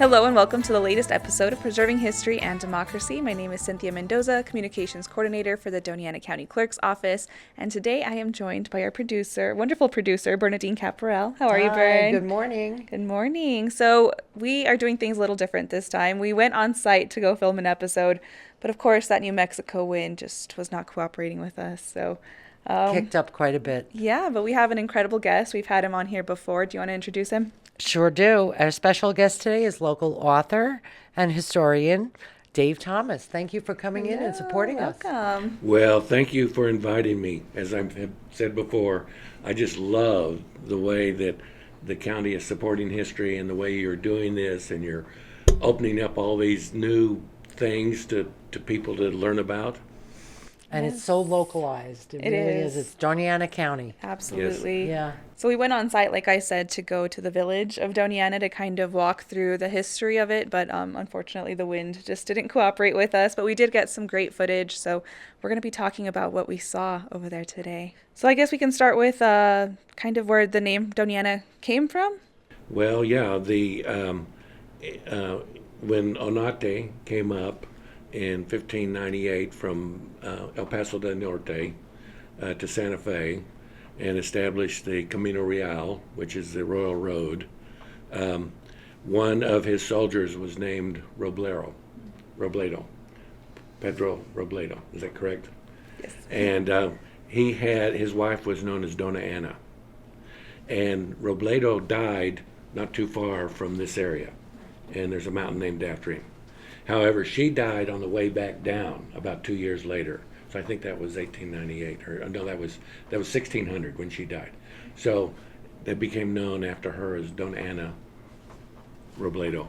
Hello and welcome to the latest episode of Preserving History and Democracy. My name is Cynthia Mendoza, Communications Coordinator for the Doña Ana County Clerk's Office, and today I am joined by our producer, wonderful producer, Bernadine Caparel. How are you, Bern? Good morning. Good morning. So we are doing things a little different this time. We went on site to go film an episode, but of course that New Mexico wind just was not cooperating with us, so... Kicked up quite a bit. Yeah, but we have an incredible guest. We've had him on here before. Do you want to introduce him? Sure do. Our special guest today is local author and historian Dave Thomas. Thank you for coming in and supporting us. Welcome. Well, thank you for inviting me. As I've said before, I just love the way that the county is supporting history and the way you're doing this, and you're opening up all these new things to people to learn about. And it's so localized. It really is. It's Doña Ana County. Absolutely. Yes. Yeah. So we went on site, like I said, to go to the village of Doña Ana to kind of walk through the history of it, but unfortunately the wind just didn't cooperate with us, but we did get some great footage, so we're going to be talking about what we saw over there today. So I guess we can start with kind of where the name Doña Ana came from. Well, yeah, when Onate came up in 1598 from El Paso del Norte to Santa Fe and established the Camino Real, which is the Royal Road. One of his soldiers was named Robledo, Pedro Robledo. Is that correct? Yes. And his wife was known as Doña Ana. And Robledo died not too far from this area, and there's a mountain named after him. However, she died on the way back down about 2 years later. So I think that was 1898, or no, that was 1600 when she died. So that became known after her as Doña Ana Robledo.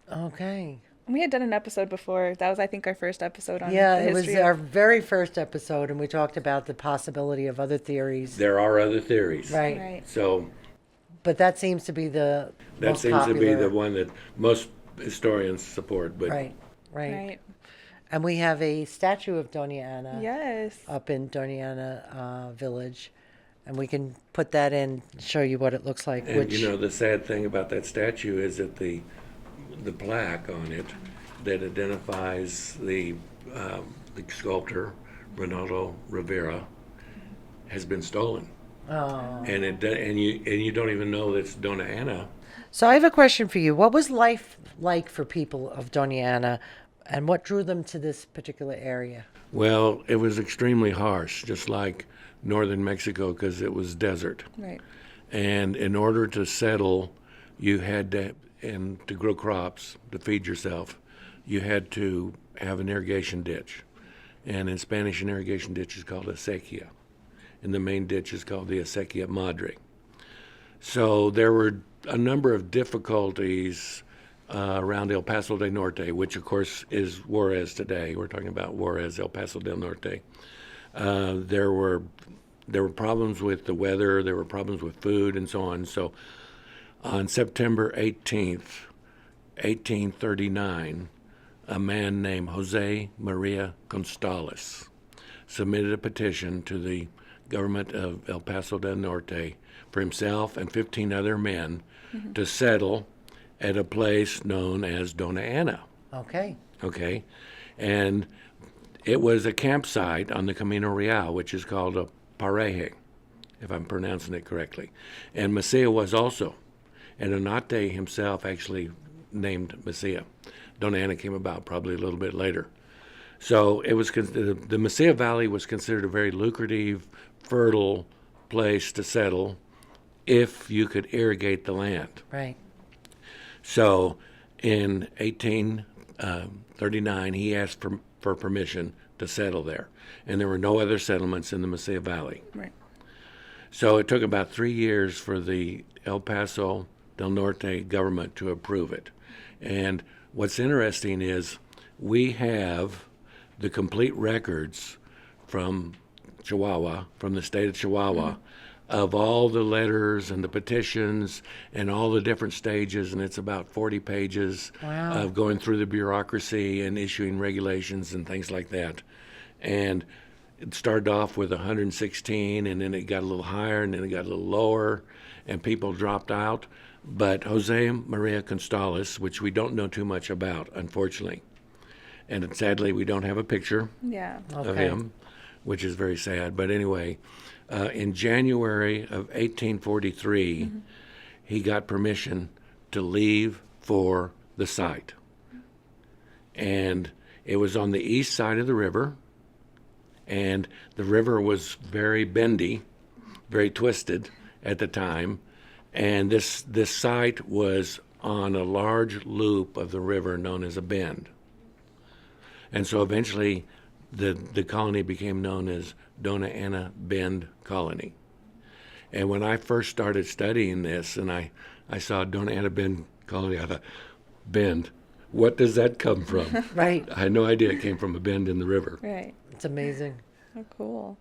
Okay. We had done an episode before. That was, I think, our first episode on Yeah, the it was history our very first episode, and we talked about the possibility of other theories. There are other theories. Right. So But that seems to be the that most seems popular. to be the one that most historians support. But Right. Right. And we have a statue of Doña Ana Yes. up in Doña Ana village. And we can put that in, show you what it looks like. And the sad thing about that statue is that the plaque on it that identifies the sculptor Ronaldo Rivera has been stolen. Oh. And you don't even know that it's Doña Ana. So I have a question for you. What was life like for people of Doña Ana, and what drew them to this particular area? Well, it was extremely harsh, just like northern Mexico, because it was desert. Right. And in order to settle, you had to, and to grow crops, to feed yourself, you had to have an irrigation ditch. And in Spanish, an irrigation ditch is called a sequía. And the main ditch is called the Acequia Madre. So there were a number of difficulties around El Paso del Norte, which of course is Juarez today. We're talking about Juarez, El Paso del Norte. There were problems with the weather, there were problems with food, and so on. So on September 18th, 1839, a man named Jose Maria Gonzalez submitted a petition to the government of El Paso del Norte for himself and 15 other men to settle at a place known as Doña Ana. Okay. And it was a campsite on the Camino Real, which is called a pareje, if I'm pronouncing it correctly. And Mesilla was also. And Onate himself actually named Mesilla. Doña Ana came about probably a little bit later. So it was the Mesilla Valley was considered a very lucrative, fertile place to settle if you could irrigate the land. Right. So in 1839, he asked for permission to settle there. And there were no other settlements in the Mesilla Valley. Right. So it took about 3 years for the El Paso del Norte government to approve it. And what's interesting is we have the complete records from Chihuahua, from the state of Chihuahua, of all the letters and the petitions and all the different stages, and it's about 40 pages of going through the bureaucracy and issuing regulations and things like that. And it started off with 116, and then it got a little higher, and then it got a little lower, and people dropped out. But Jose Maria Constales, which we don't know too much about, unfortunately, and sadly we don't have a picture Yeah. of Okay. him, which is very sad. But anyway, in January of 1843, he got permission to leave for the site. And it was on the east side of the river, and the river was very bendy, very twisted at the time. And this site was on a large loop of the river known as a bend. And so eventually the colony became known as Doña Ana Bend Colony. And when I first started studying this and I saw Doña Ana Bend Colony, I thought, bend, what does that come from? Right. I had no idea it came from a bend in the river. Right. It's amazing. Oh, cool.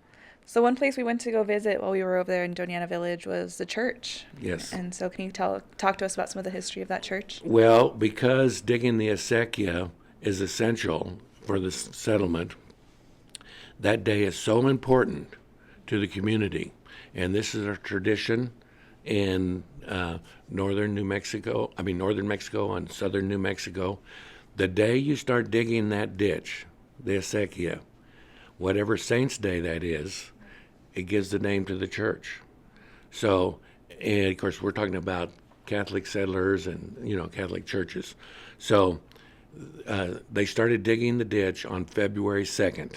So one place we went to go visit while we were over there in Doña Ana Village was the church. Yes. And so can you talk to us about some of the history of that church? Well, because digging the acequia is essential for the settlement, that day is so important to the community. And this is a tradition in northern Mexico and southern New Mexico. The day you start digging that ditch, the acequia, whatever saint's day that is, it gives the name to the church. So, and of course, we're talking about Catholic settlers and, Catholic churches. So they started digging the ditch on February 2nd,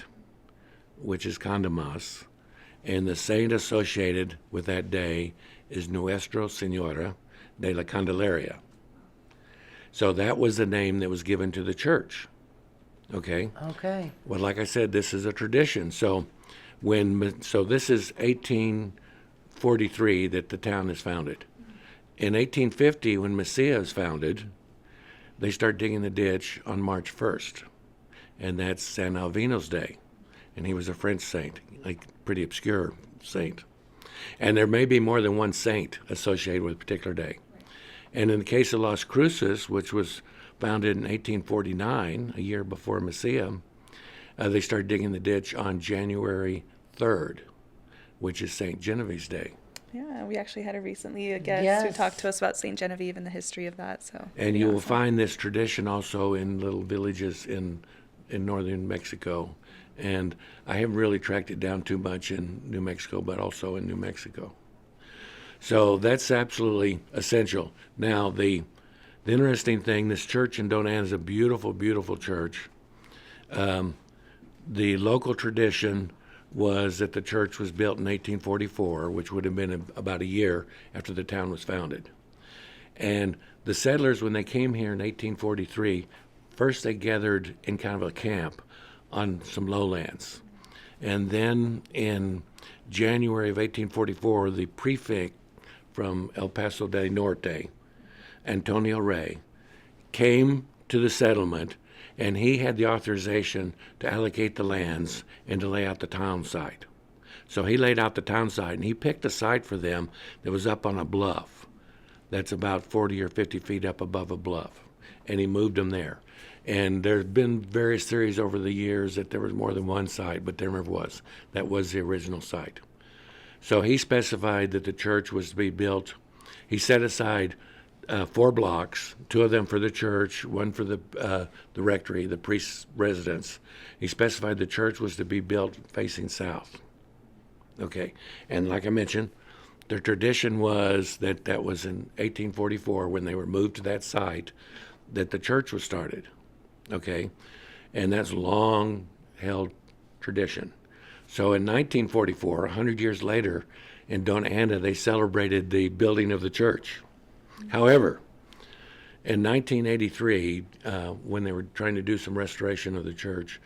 which is Condamas. And the saint associated with that day is Nuestra Senora de la Candelaria. So that was the name that was given to the church. Okay? Okay. Well, like I said, this is a tradition. So this is 1843 that the town is founded. In 1850, when Mesilla is founded, they start digging the ditch on March 1st. And that's San Alvino's day. And he was a French saint, like pretty obscure saint. And there may be more than one saint associated with a particular day. And in the case of Las Cruces, which was founded in 1849, a year before Mesilla, they started digging the ditch on January 3rd, which is St. Genevieve's Day. Yeah, we actually had a guest who Yes. talked to us about St. Genevieve and the history of that. So And you will awesome. find this tradition also in little villages in northern Mexico. And I haven't really tracked it down too much in New Mexico, but also in New Mexico. So that's absolutely essential. Now, the interesting thing, this church in Doña Ana is a beautiful, beautiful church. The local tradition was that the church was built in 1844, which would have been about a year after the town was founded. And the settlers, when they came here in 1843, first they gathered in kind of a camp on some lowlands. And then in January of 1844, the prefect from El Paso del Norte, Antonio Rey, came to the settlement, and he had the authorization to allocate the lands and to lay out the town site. So he laid out the town site, and he picked a site for them that was up on a bluff that's about 40 or 50 feet up above a bluff, and he moved them there. And there's been various theories over the years that there was more than one site, but there never was. That was the original site. So he specified that the church was to be built. He set aside 4 blocks, 2 of them for the church, 1 for the rectory, the priest's residence. He specified the church was to be built facing south. Okay, and like I mentioned, the tradition was that was in 1844 when they were moved to that site that the church was started. Okay, and that's long held tradition. So in 1944, 100 years later, in Doña Ana, they celebrated the building of the church. However, in 1983, when they were trying to do some restoration of the church,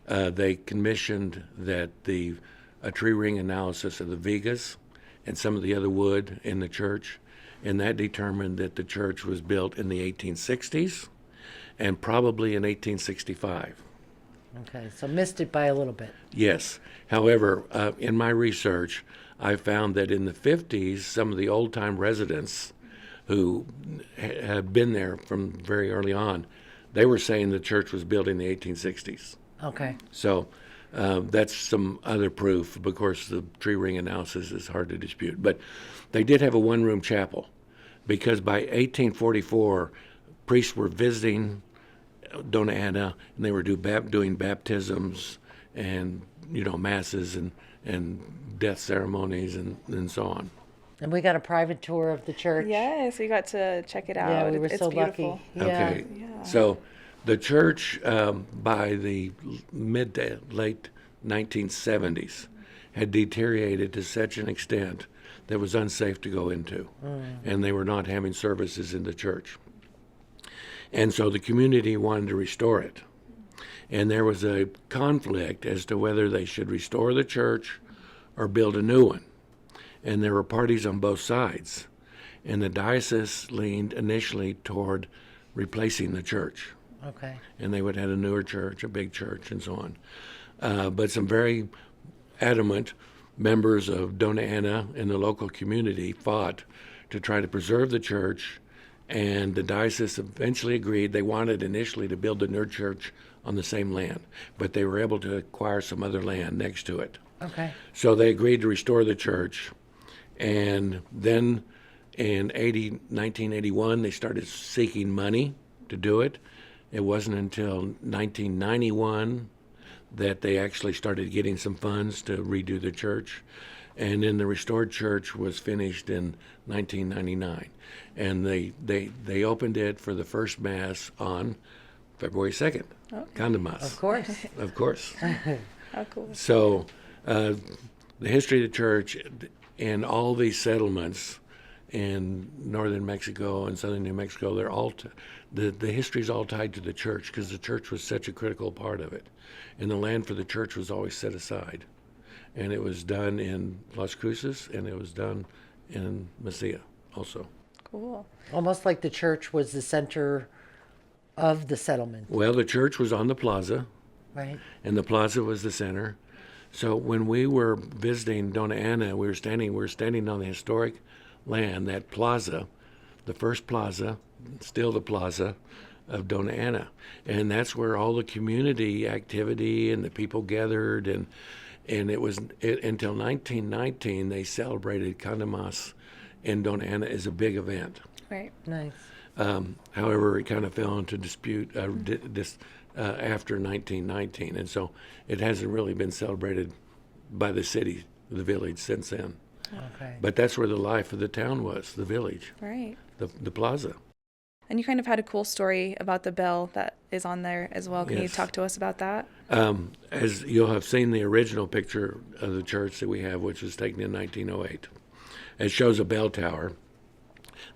they commissioned that a tree ring analysis of the vigas and some of the other wood in the church, and that determined that the church was built in the 1860s and probably in 1865. Okay, so missed it by a little bit. Yes. However, in my research, I found that in the 50s, some of the old-time residents who had been there from very early on, they were saying the church was built in the 1860s. Okay. So That's some other proof. Of course, the tree ring analysis is hard to dispute. But they did have a one-room chapel because by 1844, priests were visiting Dona Ana, and they were doing baptisms and masses and death ceremonies and so on. And we got a private tour of the church. Yes, we got to check it out. Yeah, we were It's so beautiful. lucky. Yeah. Okay, Yeah. so the church by the mid to late 1970s had deteriorated to such an extent that it was unsafe to go into, and they were not having services in the church. And so the community wanted to restore it. And there was a conflict as to whether they should restore the church or build a new one. And there were parties on both sides. And the diocese leaned initially toward replacing the church. Okay. And they would have a newer church, a big church, and so on. But some very adamant members of Dona Ana in the local community fought to try to preserve the church, and the diocese eventually agreed. They wanted initially to build a new church on the same land, but they were able to acquire some other land next to it. Okay. So they agreed to restore the church, and then in 1981 they started seeking money to do it. It wasn't until 1991 that they actually started getting some funds to redo the church. And then the restored church was finished in 1999. And they opened it for the first Mass on February 2nd. Okay. Condomas. Of course. Of course. How cool. So the history of the church and all these settlements in northern Mexico and southern New Mexico, they're all the history is all tied to the church because the church was such a critical part of it. And the land for the church was always set aside. And it was done in Las Cruces, and it was done in Mesilla also. Cool. Almost like the church was the center of the settlement, Well, the church was on the plaza, right? and the plaza was the center. So when we were visiting Dona Ana, we were standing on the historic land, that plaza, the first plaza, still the plaza of Dona Ana. And that's where all the community activity and the people gathered, and it was until 1919 they celebrated Condomas in Dona Ana as a big event. Right. Nice. However, it kind of fell into dispute after 1919, and so it hasn't really been celebrated by the city, the village, since then. Okay. But that's where the life of the town was, the village, Right. the plaza. And you kind of had a cool story about the bell that is on there as well. Can you Yes. talk to us about that? As you'll have seen the original picture of the church that we have, which was taken in 1908, it shows a bell tower.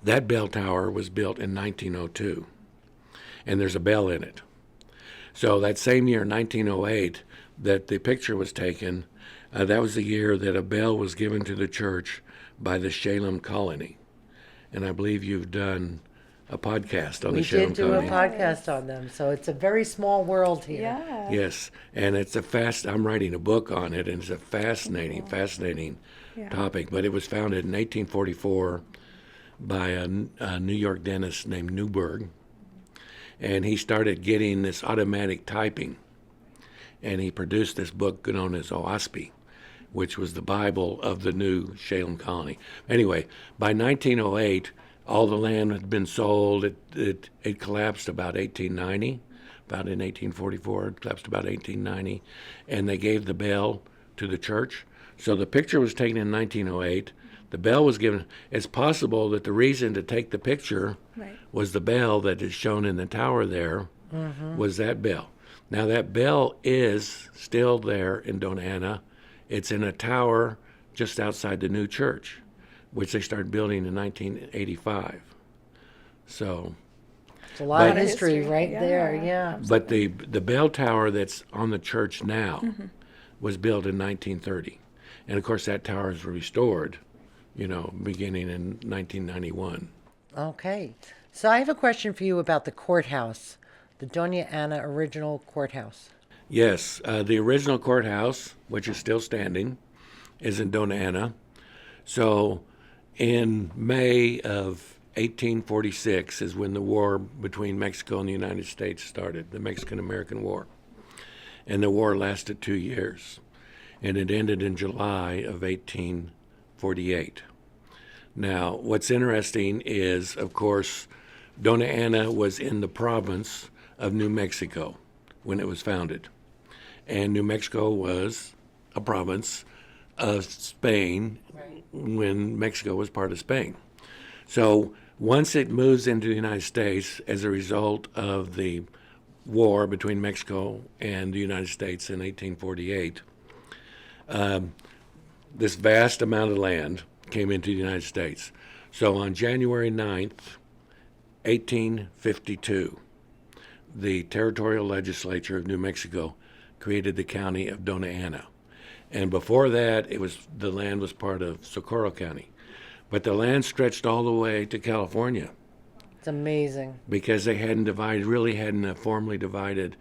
That bell tower was built in 1902, and there's a bell in it. So that same year, 1908, that the picture was taken, that was the year that a bell was given to the church by the Shalem colony. And I believe you've done a podcast on We the Shalem did do a colony. podcast on them, so it's a very small world here. Yeah. Yes, and it's I'm writing a book on it, and it's a fascinating Yeah. topic. But it was founded in 1844 by a New York dentist named Newberg, and he started getting this automatic typing, and he produced this book known as OASP, which was the Bible of the new Shalem colony. Anyway, by 1908, all the land had been sold. It collapsed about 1890, about in 1844. It collapsed about 1890, and they gave the bell to the church. So the picture was taken in 1908. The bell was given. It's possible that the reason to take the picture Right. was the bell that is shown in the tower there, was that bell. Now that bell is still there in Dona Ana. It's in a tower just outside the new church, which they started building in 1985. So, It's a lot of But- history History, right yeah. there, yeah. but the bell tower that's on the church now was built in 1930. And of course that tower is restored, beginning in 1991. Okay. So I have a question for you about the courthouse, the Doña Ana original courthouse. Yes, the original courthouse, which is still standing, is in Dona Ana. So in May of 1846 is when the war between Mexico and the United States started, the Mexican-American War. and the war lasted 2 years, and it ended in July of 1848. Now, what's interesting is, of course, Doña Ana was in the province of New Mexico when it was founded. And New Mexico was a province of Spain when Mexico was part of Spain. So once it moves into the United States as a result of the war between Mexico and the United States in 1848, this vast amount of land came into the United States. So on January 9th, 1852, the territorial legislature of New Mexico created the county of Doña Ana. And before that, the land was part of Socorro County. But the land stretched all the way to California It's amazing. because they really hadn't formally divided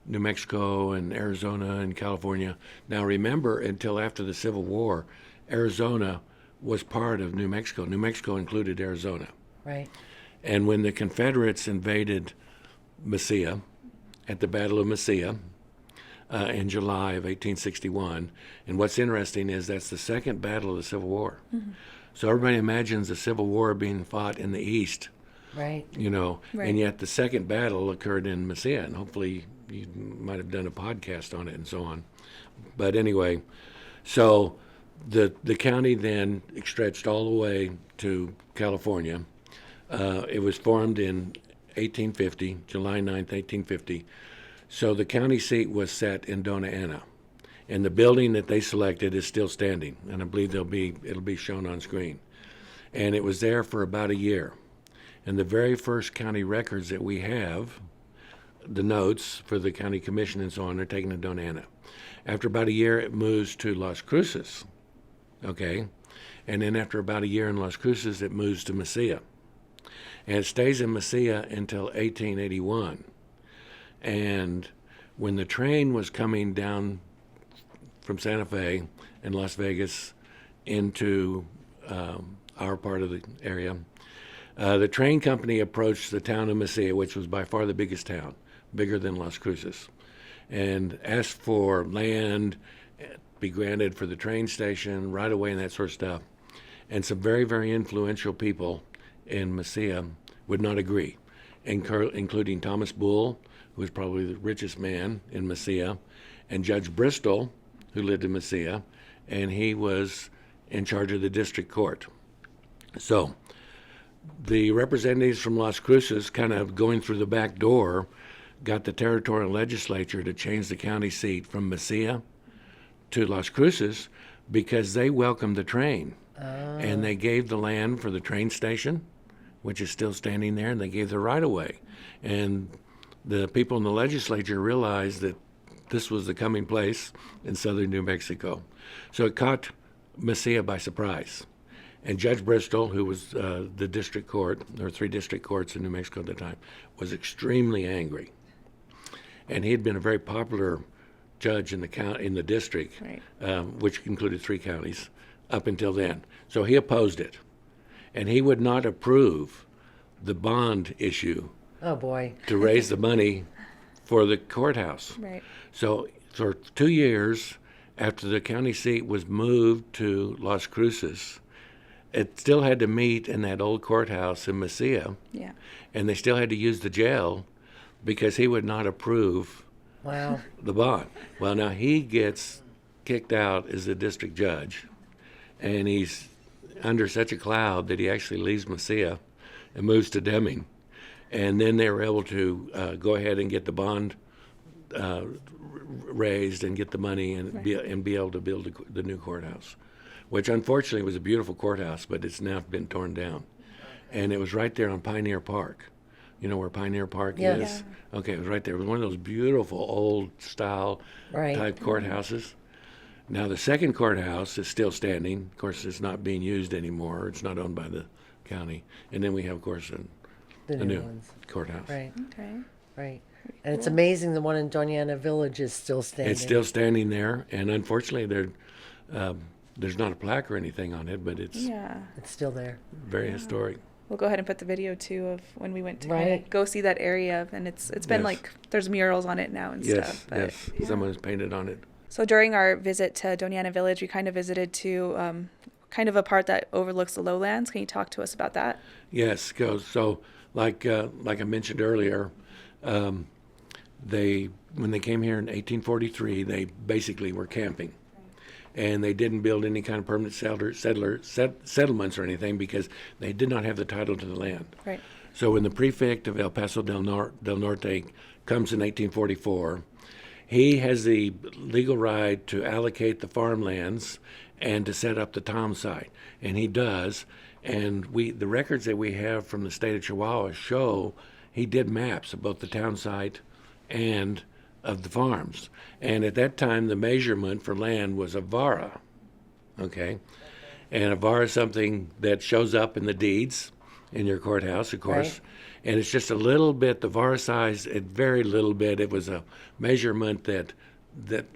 New Mexico and Arizona and California. Now remember, until after the Civil War, Arizona was part of New Mexico. New Mexico included Arizona. Right. And when the Confederates invaded Mesilla at the Battle of Mesilla in July of 1861, and what's interesting is that's the second battle of the Civil War. Mm-hmm. So everybody imagines the Civil War being fought in the East, Right. Right. and yet the second battle occurred in Mesilla, and hopefully you might have done a podcast on it and so on. But anyway, so the county then stretched all the way to California. It was formed in 1850, July 9th, 1850. So the county seat was set in Doña Ana. And the building that they selected is still standing, and I believe it'll be shown on screen. And it was there for about a year. And the very first county records that we have, the notes for the county commission and so on, are taken to Doña Ana. After about a year, it moves to Las Cruces, okay? And then after about a year in Las Cruces, it moves to Mesilla. And it stays in Mesilla until 1881. And when the train was coming down from Santa Fe and Las Vegas into our part of the area, the train company approached the town of Mesilla, which was by far the biggest town, bigger than Las Cruces, and asked for land, be granted for the train station, right away, and that sort of stuff. And some very, very influential people in Mesilla would not agree, including Thomas Bull, who was probably the richest man in Mesilla, and Judge Bristol, who lived in Mesilla, and he was in charge of the district court. So the representatives from Las Cruces, kind of going through the back door, got the territorial legislature to change the county seat from Mesilla to Las Cruces because they welcomed the train. And they gave the land for the train station, which is still standing there, and they gave the right-of-way. And the people in the legislature realized that this was the coming place in southern New Mexico. So it caught Mesilla by surprise. And Judge Bristol, who was the district court, there were 3 district courts in New Mexico at the time, was extremely angry. And he had been a very popular judge in the district, Right. Which included 3 counties up until then. So he opposed it. And he would not approve the bond issue Oh, boy. to raise the money for the courthouse. Right. So for 2 years after the county seat was moved to Las Cruces, it still had to meet in that old courthouse in Mesilla, Yeah. and they still had to use the jail because he would not approve Wow. the bond. Well, now he gets kicked out as a district judge, and he's under such a cloud that he actually leaves Mesilla and moves to Deming. And then they were able to go ahead and get the bond raised and get the money and be able to build the new courthouse, which unfortunately was a beautiful courthouse, but it's now been torn down. And it was right there on Pioneer Park. You know where Pioneer Park Yes. is? Okay, it was right there. It was one of those beautiful old style Right. type courthouses. Now the second courthouse is still standing. Of course, it's not being used anymore. It's not owned by the county. And then we have, of course, The a new new ones. courthout. Right. Okay. Right. And it's amazing the one in Doña Ana Village is still standing. It's still standing there, and unfortunately, there's not a plaque or anything on it, but it's Yeah. It's still there. very historic. we'll go ahead and put the video too of when we went to kind Right. of go see that area, and it's been Yes. like there's murals on it now and Yes, stuff. But yes. yeah. Someone has painted on it. So during our visit to Doña Ana Village, we kind of visited to kind of a part that overlooks the lowlands. Can you talk to us about that? Yes, so like I mentioned earlier, um, they when they came here in 1843, they basically were camping, and they didn't build any kind of permanent settlements or anything because they did not have the title to the land. Right. So when the prefect of El Paso del Norte comes in 1844, he has the legal right to allocate the farmlands and to set up the town site, and he does. And the records that we have from the state of Chihuahua show he did maps of both the town site and of the farms. And at that time, the measurement for land was a vara, okay? And a vara is something that shows up in the deeds in your courthouse, of course. Right. And it's just a little bit, the vara size, a very little bit. It was a measurement that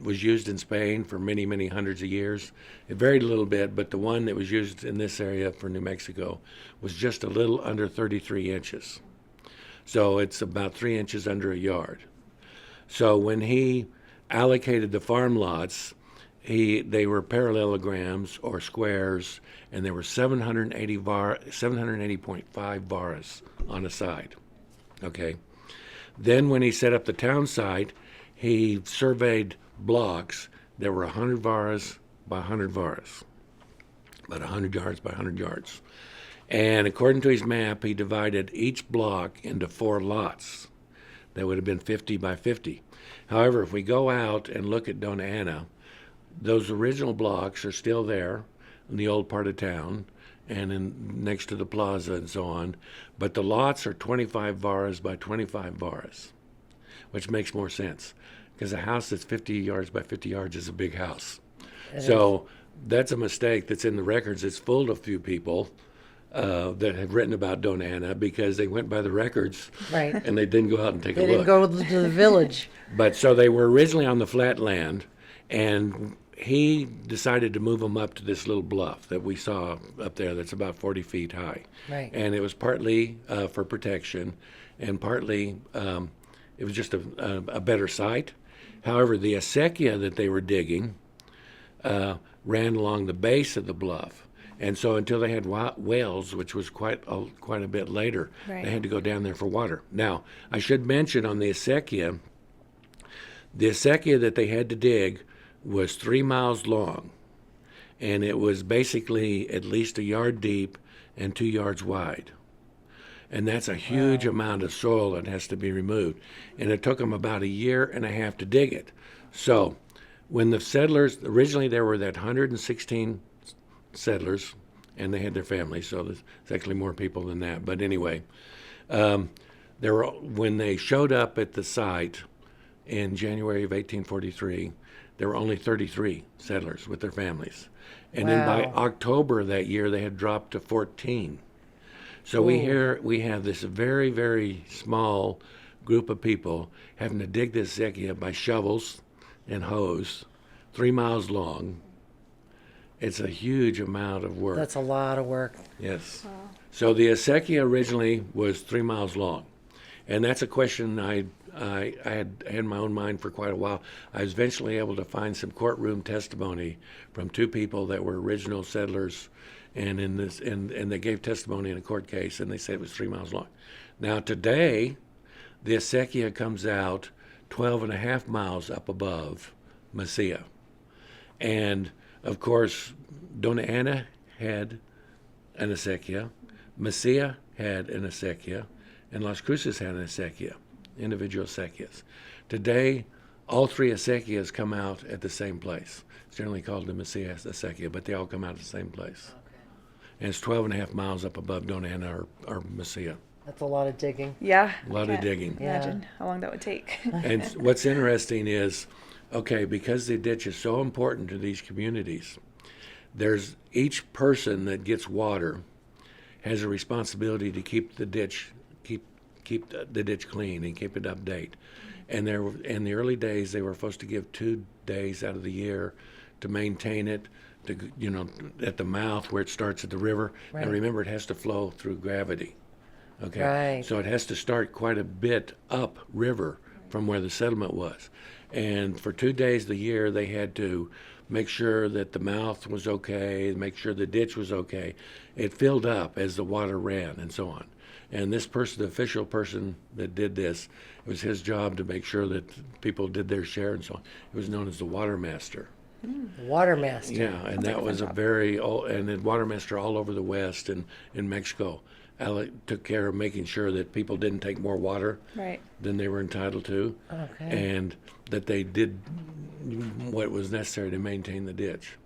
was used in Spain for many, many hundreds of years. A very little bit, but the one that was used in this area for New Mexico was just a little under 33 inches. So it's about 3 inches under a yard. So when he allocated the farm lots, they were parallelograms or squares, and there were 780.5 varas on a side. Okay. Then when he set up the town site, he surveyed blocks that were 100 varas by 100 varas, about 100 yards by 100 yards. And according to his map, he divided each block into 4 lots. That would have been 50 by 50. However, if we go out and look at Doña Ana, those original blocks are still there in the old part of town and next to the plaza and so on. But the lots are 25 varas by 25 varas, which makes more sense because a house that's 50 yards by 50 yards is a big house. So that's a mistake that's in the records. It's fooled a few people that have written about Doña Ana because they went by the records Right. and they didn't go out and take They a didn't look. go to the village. But so they were originally on the flat land, and he decided to move them up to this little bluff that we saw up there that's about 40 feet high. Right. And it was partly for protection, and partly it was just a better site. However, the acequia that they were digging ran along the base of the bluff. And so until they had whales, which was quite a bit later, Right. they had to go down there for water. Now, I should mention on the acequia that they had to dig was 3 miles long, and it was basically at least a yard deep and 2 yards wide. And that's a huge amount of soil that has to be removed. And it took them about a year and a half to dig it. So when the settlers, originally there were that 116 settlers, and they had their families, so there's actually more people than that. But anyway, when they showed up at the site in January of 1843, there were only 33 settlers with their families. And then by Wow. October that year, they had dropped to 14. So we have this very, very small group of people having to dig this acequia by shovels and hose, 3 miles long. It's a huge amount of work. That's a lot of work. Yes. So the acequia originally was 3 miles long, and that's a question I had in my own mind for quite a while. I was eventually able to find some courtroom testimony from 2 people that were original settlers, and they gave testimony in a court case, and they said it was 3 miles long. Now today, the acequia comes out 12 and a half miles up above Mesilla, and of course, Doña Ana had an acequia, Mesilla had an acequia, and Las Cruces had an acequia, individual acequias. Today, all 3 acequias come out at the same place. It's generally called the Mesilla acequia, but they all come out at the same place. And it's 12 and a half miles up above Doña Ana or Mesilla. That's a lot of digging. Yeah. A lot of Can't digging. Imagine how long that would take. And what's interesting is, okay, because the ditch is so important to these communities, there's each person that gets water has a responsibility to keep the ditch the ditch clean and keep it update. And in the early days, they were supposed to give 2 days out of the year to maintain it, at the mouth where it starts at the river. Right. And remember, it has to flow through gravity. Okay. Right. So it has to start quite a bit up river from where the settlement was. And for 2 days of the year, they had to make sure that the mouth was okay, make sure the ditch was okay. It filled up as the water ran and so on. And this person, the official person that did this, it was his job to make sure that people did their share and so on. It was known as the water master. Water master. Yeah, and that was a very old, and then water master all over the West and in Mexico. Alec took care of making sure that people didn't take more water Right. than they were entitled to, Okay. and that they did what was necessary to maintain the ditch.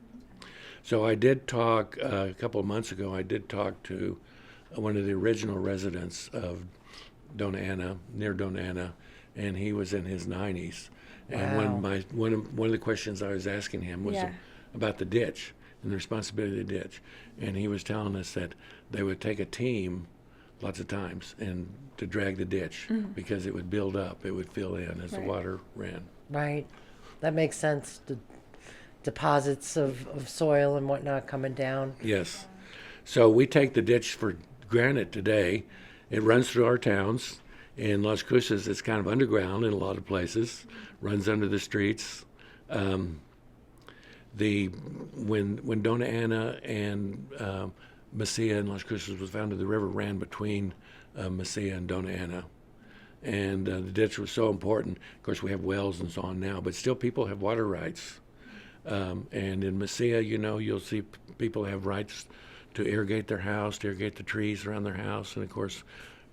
So I did talk a couple of months ago. I did talk to one of the original residents of Doña Ana, near Doña Ana, and he was in his 90s. And Wow. one of the questions I was asking him was Yeah. about the ditch and the responsibility of the ditch, and he was telling us that they would take a team lots of times and to drag the ditch because it would build up, it would fill in as the Right. water ran. Right. That makes sense. The deposits of soil and whatnot coming down. Yes. So we take the ditch for granted today. It runs through our towns. In Las Cruces, it's kind of underground in a lot of places, runs under the streets. When Doña Ana and Mesilla in Las Cruces was founded, the river ran between Mesilla and Doña Ana. And the ditch was so important. Of course, we have wells and so on now, but still people have water rights. And in Mesilla, you'll see people have rights to irrigate their house, to irrigate the trees around their house, and of course,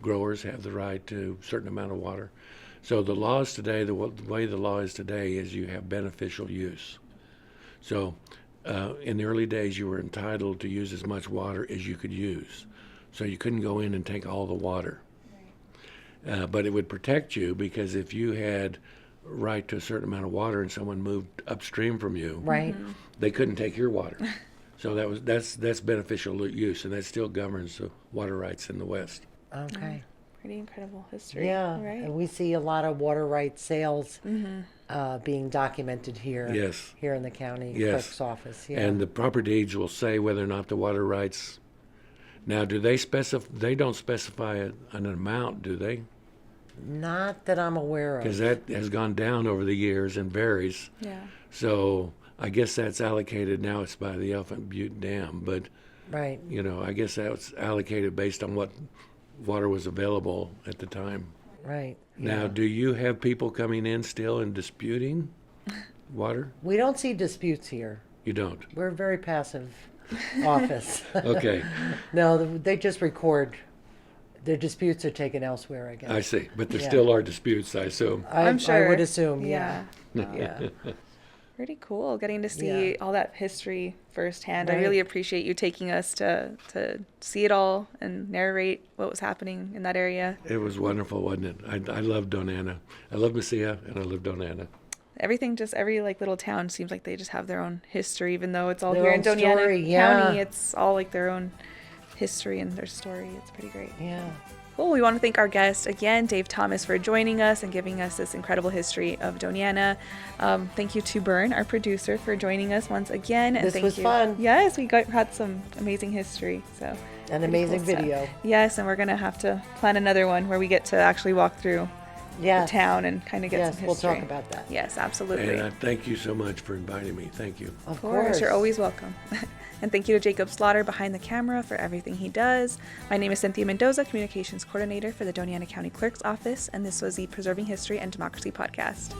growers have the right to a certain amount of water. So the laws today, the way the law is today is you have beneficial use. So in the early days, you were entitled to use as much water as you could use. So you couldn't go in and take all the water. But it would protect you because if you had right to a certain amount of water and someone moved upstream from you, Right. they couldn't take your water. So that's beneficial use, and that still governs the water rights in the West. Okay. Pretty incredible history. Yeah. Right. And we see a lot of water rights sales being documented here. Yes. Here in the county Yes. clerk's office. Yeah. And the proper deeds will say whether or not the water rights. Now, do they specify? They don't specify an amount, do they? Not that I'm aware Because of. that has gone down over the years and varies. Yeah. So I guess that's allocated now. It's by the Elephant Butte Dam, but Right. I guess that's allocated based on what water was available at the time. Right. Now, Yeah. do you have people coming in still and disputing water? We don't see disputes here. You don't. We're a very passive office. Okay, No, they just record. Their disputes are taken elsewhere, I guess. I see. But there Yeah. still are disputes, I assume. I'm sure. I would assume, yeah. Yeah. Yeah. Pretty cool getting to see Yeah. all that history firsthand. I Right. really appreciate you taking us to see it all and narrate what was happening in that area. It was wonderful, wasn't it? I love Doña Ana. I love Mesilla, and I love Doña Ana. Everything, just every little town seems like they just have their own history, even though it's all Their here own in Doña Ana story, yeah. County. It's all like their own history and their story. It's pretty great. Yeah. Cool. We want to thank our guest again, Dave Thomas, for joining us and giving us this incredible history of Doña Ana. Thank you to Byrne, our producer, for joining us once again. And This thank was you. fun. Yes, we had some amazing history. So An pretty amazing cool stuff. video. Yes, and we're gonna have to plan another one where we get to actually walk through Yeah. the town and kind of get Yes, some we'll history. talk about that. Yes, absolutely. And I thank you so much for inviting me. Thank you. Of Of course, you're always welcome. And thank you to Jacob Slaughter behind the camera for everything he does. My name is Cynthia Mendoza, Communications Coordinator for the Doña Ana County Clerk's Office, and this was the Preserving History and Democracy podcast.